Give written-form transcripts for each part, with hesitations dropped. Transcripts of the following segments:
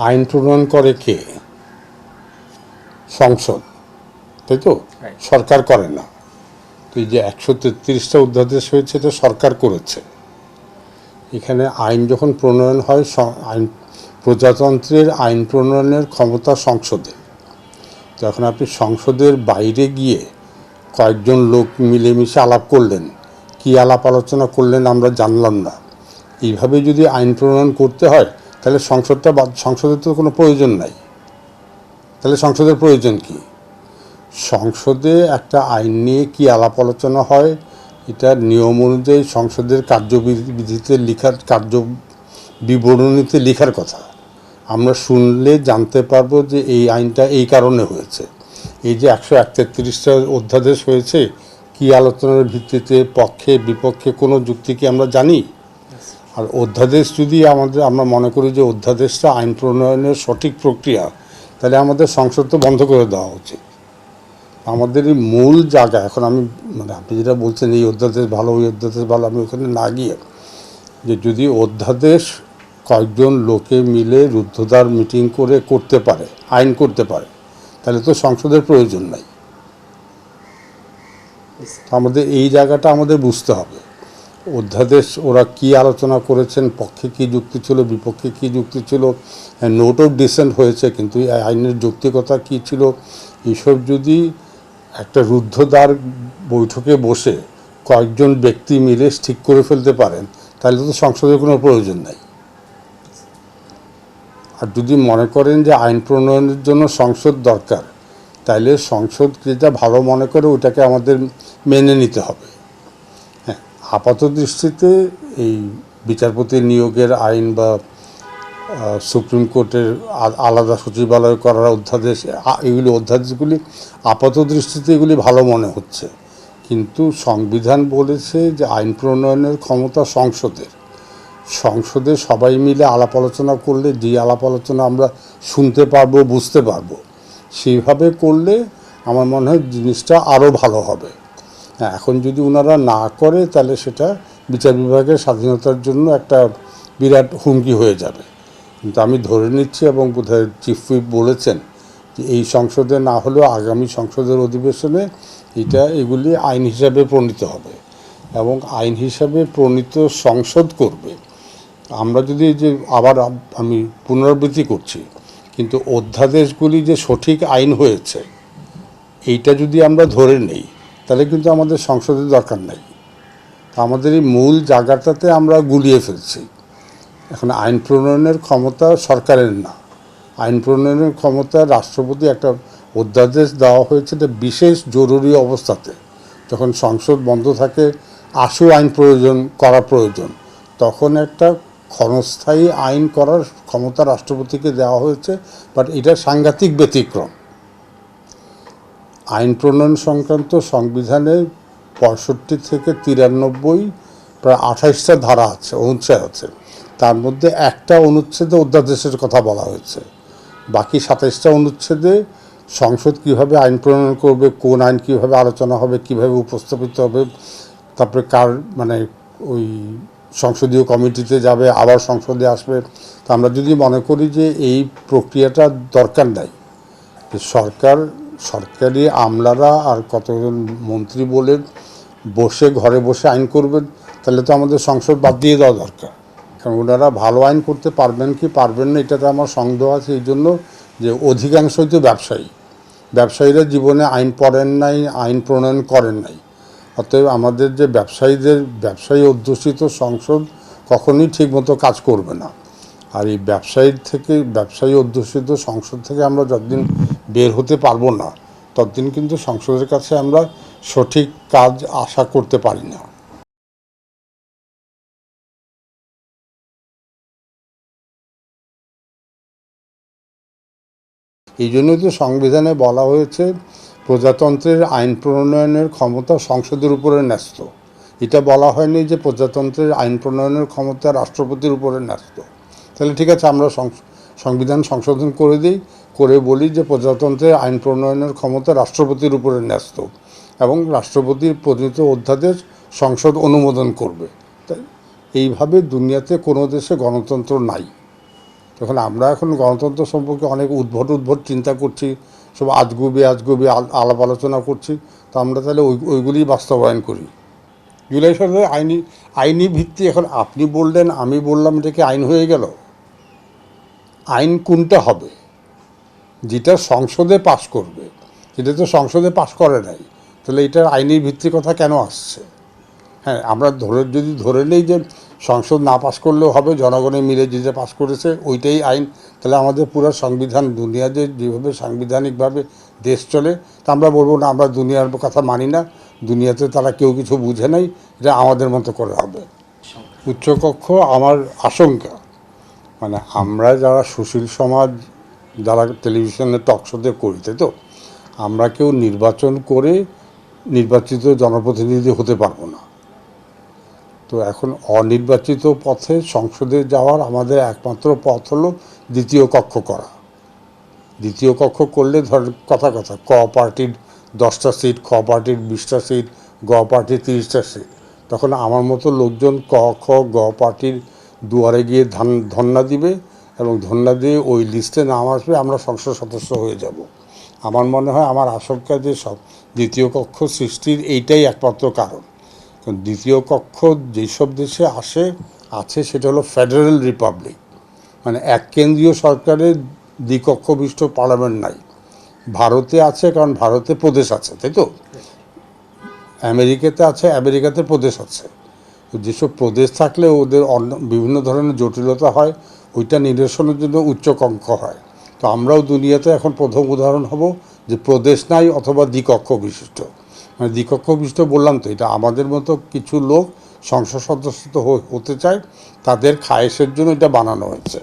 আইন প্রণয়ন করে কে? সংসদ, তাই তো? সরকার করে না। তো এই যে 133টা অধ্যাদেশ হয়েছে, এটা সরকার করেছে। এখানে আইন যখন প্রণয়ন হয়, আইন প্রজাতন্ত্রের আইন প্রণয়নের ক্ষমতা সংসদে। যখন আপনি সংসদের বাইরে গিয়ে কয়েকজন লোক মিলেমিশে আলাপ করলেন, কি আলাপ আলোচনা করলেন আমরা জানলাম না, এইভাবে যদি আইন প্রণয়ন করতে হয় তাহলে সংসদের তো কোনো প্রয়োজন নাই। তাহলে সংসদের প্রয়োজন কি? সংসদে একটা আইন নিয়ে কি আলাপ আলোচনা হয়, এটা নিয়ম অনুযায়ী সংসদের কার্যবিধিতে কার্য বিবরণীতে লেখার কথা। আমরা শুনলে জানতে পারবো যে এই আইনটা এই কারণে হয়েছে। এই যে 131টা অধ্যাদেশ হয়েছে, কি আলোচনার ভিত্তিতে, পক্ষে বিপক্ষে কোনো যুক্তি কি আমরা জানি? আর অধ্যাদেশ যদি আমরা মনে করি যে অধ্যাদেশটা আইন প্রণয়নের সঠিক প্রক্রিয়া, তাহলে আমাদের সংসদ তো বন্ধ করে দেওয়া উচিত। আমাদের এই মূল জায়গা, এখন আমি আপনি যেটা বলছেন এই অধ্যাদেশ ভালো, ওই অধ্যাদেশ ভালো, আমি ওখানে না গিয়ে, যে যদি অধ্যাদেশ কয়েকজন লোকে মিলে রুদ্ধদ্বার মিটিং করে করতে পারে, আইন করতে পারে, তাহলে তো সংসদের প্রয়োজন নাই। আমাদের এই জায়গাটা আমাদের বুঝতে হবে। অধ্যাদেশ ওরা কি আলোচনা করেছেন, পক্ষে কি যুক্তি ছিল, বিপক্ষে কি যুক্তি ছিল, নোট অফ ডিসেন্ট হয়েছে, কিন্তু আইনের যৌক্তিকতা কী ছিল, এইসব যদি একটা রুদ্ধদ্বার বৈঠকে বসে কয়েকজন ব্যক্তি মিলে ঠিক করে ফেলতে পারেন, তাহলে তো সংসদের কোনো প্রয়োজন নাই। আর যদি মনে করেন যে আইন প্রণয়নের জন্য সংসদ দরকার, তাইলে সংসদ যেটা ভালো মনে করে ওটাকে আমাদের মেনে নিতে হবে। হ্যাঁ, আপাত দৃষ্টিতে এই বিচারপতি নিয়োগের আইন বা সুপ্রিম কোর্টের আলাদা সচিবালয় করার অধ্যাদেশ, অধ্যাদেশগুলি আপাত দৃষ্টিতে এগুলি ভালো মনে হচ্ছে, কিন্তু সংবিধান বলেছে যে আইন প্রণয়নের ক্ষমতা সংসদের। সংসদে সবাই মিলে আলাপ আলোচনা করলে যে আলাপ আলোচনা আমরা শুনতে পারবো, বুঝতে পারবো, সেইভাবে করলে আমার মনে হয় জিনিসটা আরও ভালো হবে। হ্যাঁ, এখন যদি ওনারা না করে তাহলে সেটা বিচার বিভাগের স্বাধীনতার জন্য একটা বিরাট হুমকি হয়ে যাবে। কিন্তু আমি ধরে নিচ্ছি, এবং বোধহয় চিফ হুইপ বলেছেন যে এই সংসদে না হলেও আগামী সংসদের অধিবেশনে এগুলি আইন হিসাবে প্রণীত হবে, এবং আইন হিসাবে প্রণীত সংসদ করবে। আমরা যদি যে আবার আমি পুনরাবৃত্তি করছি, কিন্তু অধ্যাদেশগুলি যে সঠিক আইন হয়েছে এইটা যদি আমরা ধরে নেই, তাহলে কিন্তু আমাদের সংসদের দরকার নাই। আমাদের এই মূল জায়গাটাতে আমরা গুলিয়ে ফেলছি। এখন আইন প্রণয়নের ক্ষমতা সরকারের না, আইন প্রণয়নের ক্ষমতা রাষ্ট্রপতি। একটা অধ্যাদেশ দেওয়া হয়েছে যে বিশেষ জরুরি অবস্থাতে, যখন সংসদ বন্ধ থাকে, আশু আইন করা প্রয়োজন, তখন একটা ক্ষণস্থায়ী আইন করার ক্ষমতা রাষ্ট্রপতিকে দেওয়া হয়েছে। বাট এটা সাংঘাতিক ব্যতিক্রম। আইন প্রণয়ন সংক্রান্ত সংবিধানে 65 থেকে 93 প্রায় 28টা ধারা আছে, অনুচ্ছেদ আছে। তার মধ্যে একটা অনুচ্ছেদে অধ্যাদেশের কথা বলা হয়েছে, বাকি 27টা অনুচ্ছেদে সংসদ কীভাবে আইন প্রণয়ন করবে, কোন আইন কীভাবে আলোচনা হবে, কীভাবে উপস্থাপিত হবে, তারপরে ওই সংসদীয় কমিটিতে যাবে, আবার সংসদে আসবে। তা আমরা যদি মনে করি যে এই প্রক্রিয়াটা দরকার নাই, সরকারি আমলারা আর কতজন মন্ত্রী বলে ঘরে বসে আইন করবেন, তাহলে তো আমাদের সংসদ বাদ দিয়ে দেওয়া দরকার। কারণ ওনারা ভালো আইন করতে পারবেন কি পারবেন না এটাতে আমার সন্দেহ আছে, এই জন্য যে অধিকাংশই তো ব্যবসায়ীরা জীবনে আইন পড়েন নাই, আইন প্রণয়ন করেন নাই। অতএব আমাদের যে ব্যবসায়ী অধ্যুষিত সংসদ কখনোই ঠিকমতো কাজ করবে না। আর এই ব্যবসায়ী অধ্যুষিত সংসদ থেকে আমরা যতদিন বের হতে পারবো না, ততদিন কিন্তু সংসদের কাছে আমরা সঠিক কাজ আশা করতে পারি না। এই জন্যই তো সংবিধানে বলা হয়েছে প্রজাতন্ত্রের আইন প্রণয়নের ক্ষমতা সংসদের উপরে ন্যস্ত। এটা বলা হয়নি যে প্রজাতন্ত্রের আইন প্রণয়নের ক্ষমতা রাষ্ট্রপতির উপরে ন্যস্ত। তাহলে ঠিক আছে, আমরা সংবিধান সংশোধন করে বলি যে প্রজাতন্ত্রের আইন প্রণয়নের ক্ষমতা রাষ্ট্রপতির উপরে ন্যস্ত, এবং রাষ্ট্রপতির প্রণীত অধ্যাদেশ সংসদ অনুমোদন করবে। তাই এইভাবে দুনিয়াতে কোনো দেশে গণতন্ত্র নাই। তখন আমরা এখন গণতন্ত্র সম্পর্কে অনেক উদ্ভট চিন্তা করছি, সব আজগুবি আলাপ আলোচনা করছি। তো আমরা তাহলে ওইগুলি বাস্তবায়ন করি। জুলাই সনদের আইনি ভিত্তি এখন আপনি বললেন, আমি বললাম, এটা কি আইন হয়ে গেল? আইন কোনটা হবে? যেটা সংসদে পাশ করবে, সেটা তো সংসদে পাশ করে নাই, তাহলে এটার আইনি ভিত্তির কথা কেন আসছে? হ্যাঁ, আমরা যদি ধরে নেই যে সংসদ না পাশ করলেও হবে, জনগণে মিলে যেটা পাশ করেছে ওইটাই আইন, তাহলে আমাদের পুরো সংবিধান, দুনিয়াতে যেভাবে সাংবিধানিকভাবে দেশ চলে, তা আমরা বলবো না আমরা দুনিয়ার কথা মানি না, দুনিয়াতে তারা কেউ কিছু বুঝে নাই, এটা আমাদের মতো করে হবে। উচ্চকক্ষ আমার আশঙ্কা, মানে আমরা যারা সুশীল সমাজ, যারা টেলিভিশনে টকশোতে করি, তাই তো আমরা কেউ নির্বাচন করে নির্বাচিত জনপ্রতিনিধি হতে পারবো না। তো এখন অনির্বাচিত পথে সংসদে যাওয়ার আমাদের একমাত্র পথ হলো দ্বিতীয় কক্ষ করা। দ্বিতীয় কক্ষ করলে কথা ক পার্টির 10টা সিট, খ পার্টির 20টা সিট, গ পার্টির 30টা সিট, তখন আমার মতো লোকজন ক খ গ পার্টির দুয়ারে গিয়ে ধর্ণা দিবে এবং ধর্ণা দিয়ে ওই লিস্টে নাম আসবে, আমরা সংসদ সদস্য হয়ে যাব। আমার মনে হয়, আমার আশঙ্কা যে দ্বিতীয় কক্ষ সৃষ্টির এইটাই একমাত্র কারণ। দ্বিতীয় কক্ষ যেসব দেশে আছে সেটা হলো ফেডারেল রিপাবলিক, মানে এক কেন্দ্রীয় সরকারের দ্বিকক্ষ বিশিষ্ট পার্লামেন্ট নাই। ভারতে আছে, কারণ ভারতে প্রদেশ আছে, তাই তো। আমেরিকাতে আছে, আমেরিকাতে প্রদেশ আছে। যেসব প্রদেশ থাকলে ওদের বিভিন্ন ধরনের জটিলতা হয়, ওইটা নিরসনের জন্য উচ্চকক্ষ হয়। তো আমরাও দুনিয়াতে এখন প্রথম উদাহরণ হব যে প্রদেশ নাই অথবা দ্বিকক্ষ বিশিষ্ট। মানে দ্বিকক্ষ বিশিষ্ট বললাম তো, এটা আমাদের মতো কিছু লোক সংসদ সদস্য হতে চায়, তাদের খায়েশের জন্য এটা বানানো হয়েছে।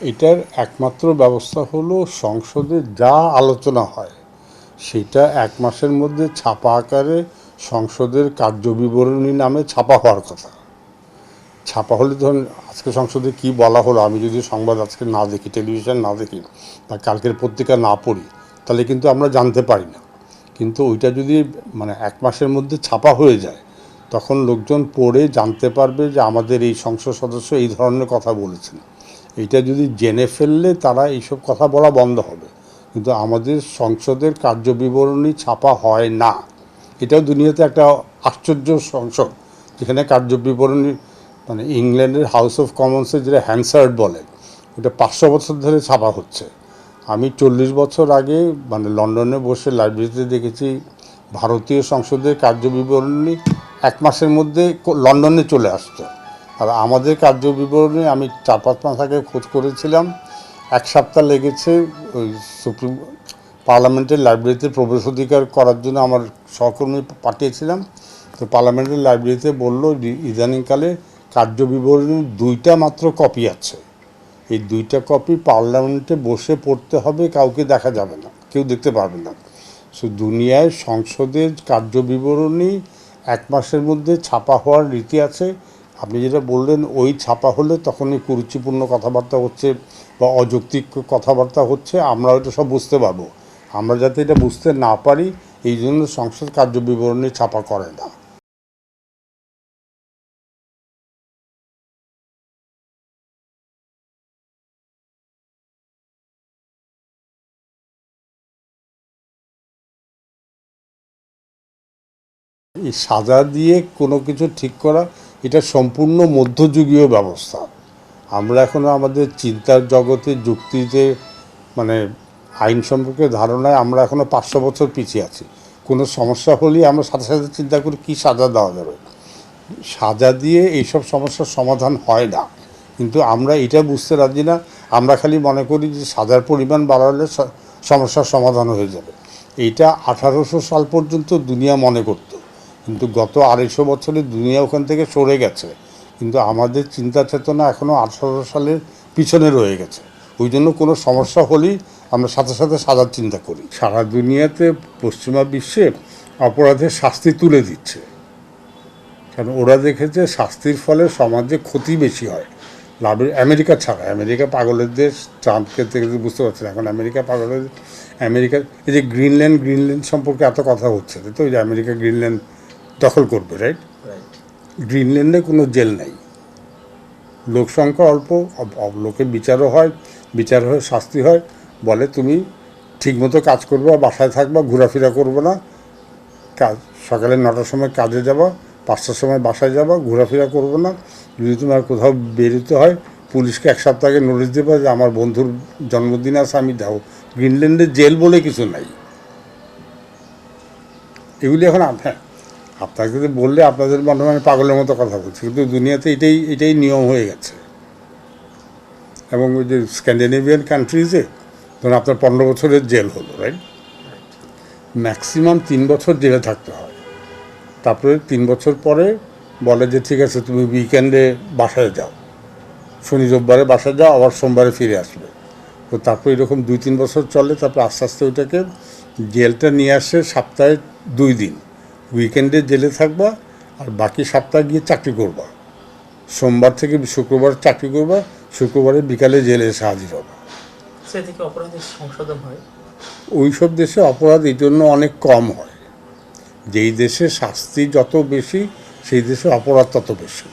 এটার একমাত্র ব্যবস্থা হলো সংসদে যা আলোচনা হয় সেটা 1 মাসের মধ্যে ছাপা আকারে সংসদের কার্যবিবরণী নামে ছাপা হওয়ার কথা। ছাপা হলে ধরুন আজকে সংসদে কি বলা হলো, আমি যদি সংবাদ আজকে না দেখি, টেলিভিশন না দেখি, বা কালকের পত্রিকা না পড়ি, তাহলে কিন্তু আমরা জানতে পারি না। কিন্তু ওইটা যদি মানে 1 মাসের মধ্যে ছাপা হয়ে যায়, তখন লোকজন পড়ে জানতে পারবে যে আমাদের এই সংসদ সদস্য এই ধরনের কথা বলেছেন। এইটা যদি জেনে ফেললে তারা এইসব কথা বলা বন্ধ হবে। কিন্তু আমাদের সংসদের কার্যবিবরণী ছাপা হয় না। এটাও দুনিয়াতে একটা আশ্চর্য সংসদ, যেখানে কার্যবিবরণী মানে ইংল্যান্ডের হাউস অফ কমন্সে যেটা হ্যান্সার্ড বলে, ওটা 500 বছর ধরে ছাপা হচ্ছে। আমি 40 বছর আগে মানে লন্ডনে বসে লাইব্রেরিতে দেখেছি ভারতীয় সংসদের কার্যবিবরণী 1 মাসের মধ্যে লন্ডনে চলে আসতো। আর আমাদের কার্যবিবরণী আমি 4-5 মাস আগে খোঁজ করেছিলাম, 1 সপ্তাহ লেগেছে ওই সুপ্রিম পার্লামেন্টের লাইব্রেরিতে প্রবেশ অধিকার করার জন্য আমার সহকর্মী পাঠিয়েছিলাম। তো পার্লামেন্টের লাইব্রেরিতে বললো ইদানিংকালে কার্যবিবরণীর 2টা মাত্র কপি আছে, এই 2টা কপি পার্লামেন্টে বসে পড়তে হবে, কাউকে দেখা যাবে না, কেউ দেখতে পারবে না। সো দুনিয়ায় সংসদের কার্যবিবরণী 1 মাসের মধ্যে ছাপা হওয়ার রীতি আছে। আপনি যেটা বললেন, ওই ছাপা হলে তখনই কুরুচিপূর্ণ কথাবার্তা হচ্ছে বা অযৌক্তিক কথাবার্তা হচ্ছে, আমরা ওইটা সব বুঝতে পারবো। আমরা যাতে এটা বুঝতে না পারি, এই জন্য সংসদ কার্যবিবরণী ছাপা করে না। এই সাজা দিয়ে কোনো কিছু ঠিক করা, এটা সম্পূর্ণ মধ্যযুগীয় ব্যবস্থা। আমরা এখনও আমাদের চিন্তার জগতে, যুক্তিতে, মানে আইন সম্পর্কে ধারণায় আমরা এখনও 500 বছর পিছিয়ে আছি। কোনো সমস্যা হলেই আমরা সাথে সাথে চিন্তা করি কী সাজা দেওয়া যাবে। সাজা দিয়ে এইসব সমস্যার সমাধান হয় না, কিন্তু আমরা এটা বুঝতে রাজি না। আমরা খালি মনে করি যে সাজার পরিমাণ বাড়ালে সমস্যার সমাধান হয়ে যাবে। এইটা 1800 সাল পর্যন্ত দুনিয়া মনে করত, কিন্তু গত 250 বছরে দুনিয়া ওখান থেকে সরে গেছে। কিন্তু আমাদের চিন্তা চেতনা এখনও 1800 সালের পিছনে রয়ে গেছে। ওই জন্য কোনো সমস্যা হলেই আমরা সাথে সাথে সাজার চিন্তা করি। সারা দুনিয়াতে পশ্চিমা বিশ্বে অপরাধের শাস্তি তুলে দিচ্ছে, কারণ ওরা দেখেছে শাস্তির ফলে সমাজে ক্ষতি বেশি হয়। লাভের আমেরিকা ছাড়া, আমেরিকা পাগলের দেশ, ট্রাম্পকে থেকে বুঝতে পারছেন এখন আমেরিকা পাগলের, আমেরিকার এই যে গ্রিনল্যান্ড সম্পর্কে এত কথা হচ্ছে, তো ওই যে আমেরিকা গ্রিনল্যান্ড দখল করবে, রাইট? গ্রিনল্যান্ডে কোনো জেল নাই, লোক সংখ্যা অল্প, লোকের বিচারও হয়, বিচার হয়ে শাস্তি হয়, বলে তুমি ঠিকমতো কাজ করবে, বাসায় থাকবা, ঘোরাফেরা করবে না, কাজ সকালে 9টার সময় কাজে যাবা, 5টার সময় বাসায় যাবা, ঘোরাফেরা করবো না। যদি তোমার কোথাও বেরোতে হয় পুলিশকে 1 সপ্তাহ আগে নোটিশ দেবে যে আমার বন্ধুর জন্মদিন আছে, আমি যাবো। গ্রিনল্যান্ডে জেল বলে কিছু নাই। এগুলি এখন হ্যাঁ আপনাকে যদি বললে আপনাদের মনে হয় পাগলের মতো কথা বলছি, কিন্তু দুনিয়াতে এটাই নিয়ম হয়ে গেছে। এবং ওই যে স্ক্যান্ডিনেভিয়ান কান্ট্রিজে ধরুন আপনার 15 বছরের জেল হলো, রাইট? ম্যাক্সিমাম 3 বছর জেলে থাকতে হয়। তারপরে 3 বছর পরে বলে যে ঠিক আছে তুমি উইকেন্ডে বাসায় যাও, শনি রোববারে বাসায় যাও, আবার সোমবারে ফিরে আসবে। তো তারপর এরকম 2-3 বছর চলে, তারপর আস্তে আস্তে ওইটাকে জেলটা নিয়ে আসে সপ্তাহে 2 দিন, উইকেন্ডে জেলে থাকবা আর বাকি সপ্তাহে গিয়ে চাকরি করবা। সোমবার থেকে শুক্রবার চাকরি করবা, শুক্রবারে বিকালে জেলে এসে হাজির হবা। সে থেকে অপরাধের সংশোধন হয়। ওই সব দেশে অপরাধ এই জন্য অনেক কম হয়, যেই দেশে শাস্তি যত বেশি সেই দেশে অপরাধ তত বেশি।